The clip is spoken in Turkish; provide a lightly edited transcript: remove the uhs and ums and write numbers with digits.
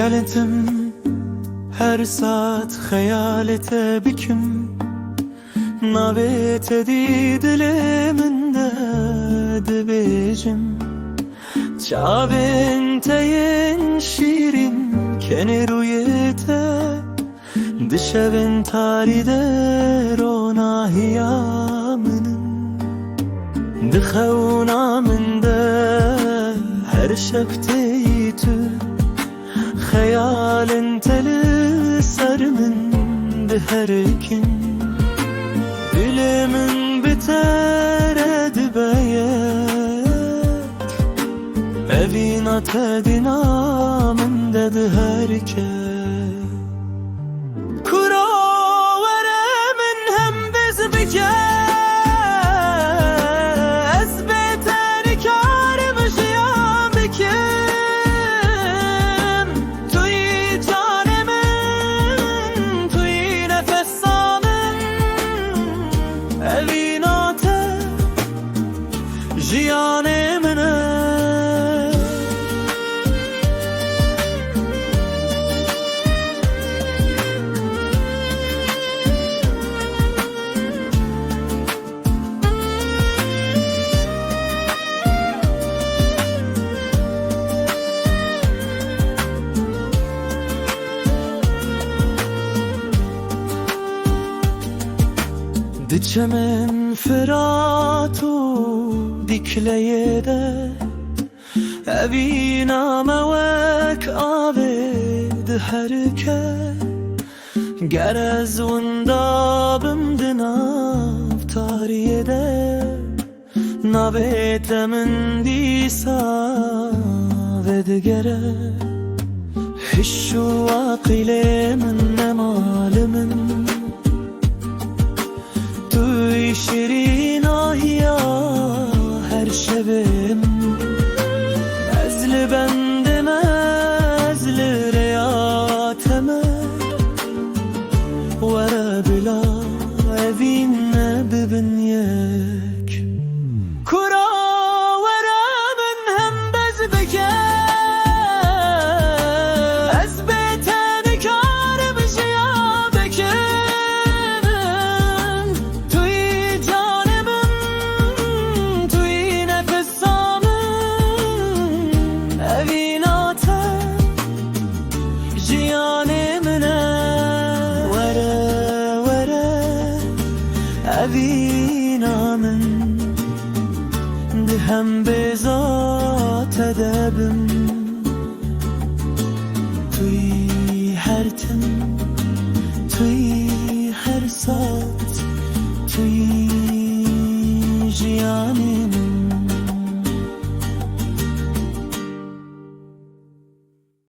Geletim her saat hayalete büküm, navet edi diliminde dibecim. Çavin teyin şirin keni ruyete, dişevin taride rona hiyamının. Dıxevna minde her şefteyi tü, hayalin teli sarımın her gün. Dilimin biter edibeyek, evin atedin amın dedi herkes. Kuro veremin hem biz bike, ezbeten karmış ya bikim. Tuy canemin, tuy nefes alın, evin ate jiyanemine. Diçemin firatu dikleyede, evina mevek aved herke. Gerez undabım dinav tariyede, navetemin disa vedgere. Hişu akilemin nemalimin, tuy şirin ahya her şevim. Ezli bendim ezli reyateme, vere bila evinne bibin yek. Kura veremin hem bezbeke, ezbeten karmış ya bekim. Tuy canemin, tuy nefes alın, evin ate jiyanemine. Vere vere evin amın, dihem bezat edebim. Tuy her tim, tuy her saat, tuy